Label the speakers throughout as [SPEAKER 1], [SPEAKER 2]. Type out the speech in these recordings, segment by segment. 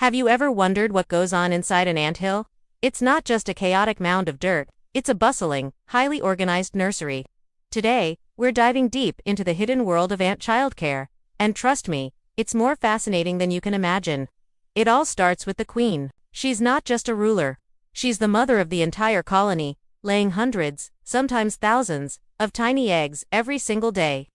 [SPEAKER 1] Have you ever wondered what goes on inside an anthill? It's not just a chaotic mound of dirt, it's a bustling, highly organized nursery. Today, we're diving deep into the hidden world of ant childcare, and trust me, it's more fascinating than you can imagine. It all starts with the queen. She's not just a ruler. She's the mother of the entire colony, laying hundreds, sometimes thousands, of tiny eggs every single day.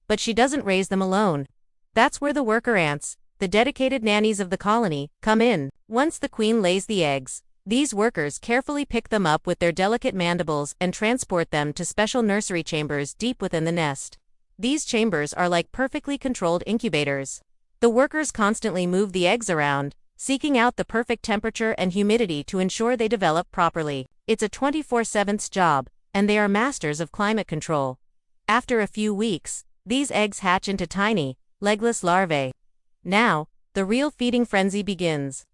[SPEAKER 1] But she doesn't raise them alone. That's where the worker ants, the dedicated nannies of the colony, come in. Once the queen lays the eggs, these workers carefully pick them up with their delicate mandibles and transport them to special nursery chambers deep within the nest. These chambers are like perfectly controlled incubators. The workers constantly move the eggs around, seeking out the perfect temperature and humidity to ensure they develop properly. It's a 24/7 job, and they are masters of climate control. After a few weeks, these eggs hatch into tiny, legless larvae. Now, the real feeding frenzy begins.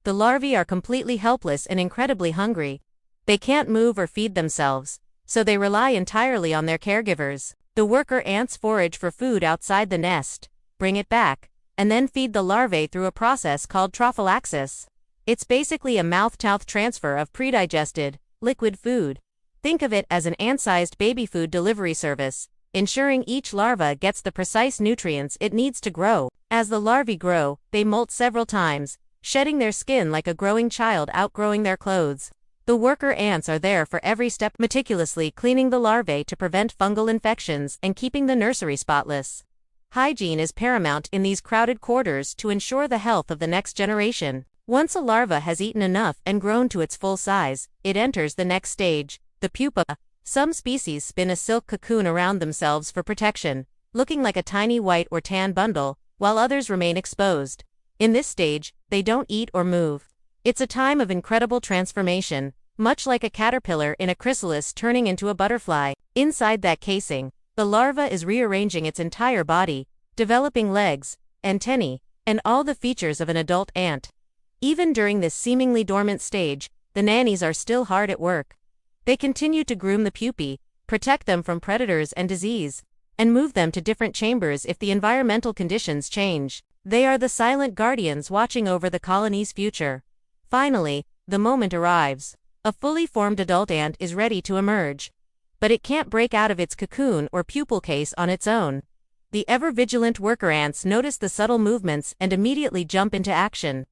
[SPEAKER 1] The larvae are completely helpless and incredibly hungry. They can't move or feed themselves, so they rely entirely on their caregivers. The worker ants forage for food outside the nest, bring it back, and then feed the larvae through a process called trophallaxis. It's basically a mouth-to-mouth transfer of pre-digested, liquid food. Think of it as an ant-sized baby food delivery service, ensuring each larva gets the precise nutrients it needs to grow. As the larvae grow, they molt several times, shedding their skin like a growing child outgrowing their clothes. The worker ants are there for every step, meticulously cleaning the larvae to prevent fungal infections and keeping the nursery spotless. Hygiene is paramount in these crowded quarters to ensure the health of the next generation. Once a larva has eaten enough and grown to its full size, it enters the next stage, the pupa. Some species spin a silk cocoon around themselves for protection, looking like a tiny white or tan bundle, while others remain exposed. In this stage, they don't eat or move. It's a time of incredible transformation, much like a caterpillar in a chrysalis turning into a butterfly. Inside that casing, the larva is rearranging its entire body, developing legs, antennae, and all the features of an adult ant. Even during this seemingly dormant stage, the nannies are still hard at work. They continue to groom the pupae, protect them from predators and disease, and move them to different chambers if the environmental conditions change. They are the silent guardians watching over the colony's future. Finally, the moment arrives. A fully formed adult ant is ready to emerge. But it can't break out of its cocoon or pupal case on its own. The ever-vigilant worker ants notice the subtle movements and immediately jump into action.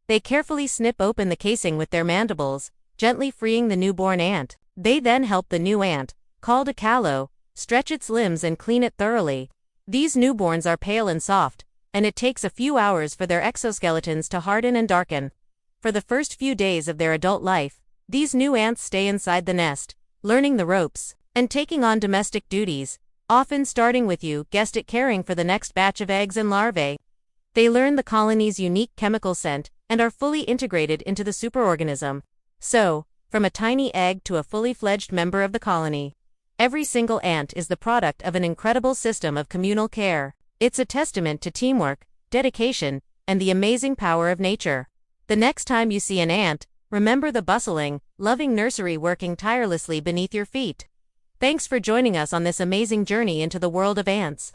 [SPEAKER 1] They carefully snip open the casing with their mandibles, gently freeing the newborn ant. They then help the new ant, called a callow, stretch its limbs and clean it thoroughly. These newborns are pale and soft, and it takes a few hours for their exoskeletons to harden and darken. For the first few days of their adult life, these new ants stay inside the nest, learning the ropes, and taking on domestic duties, often starting with, you guessed it, caring for the next batch of eggs and larvae. They learn the colony's unique chemical scent, and are fully integrated into the superorganism. So, from a tiny egg to a fully fledged member of the colony, every single ant is the product of an incredible system of communal care. It's a testament to teamwork, dedication, and the amazing power of nature. The next time you see an ant, remember the bustling, loving nursery working tirelessly beneath your feet. Thanks for joining us on this amazing journey into the world of ants.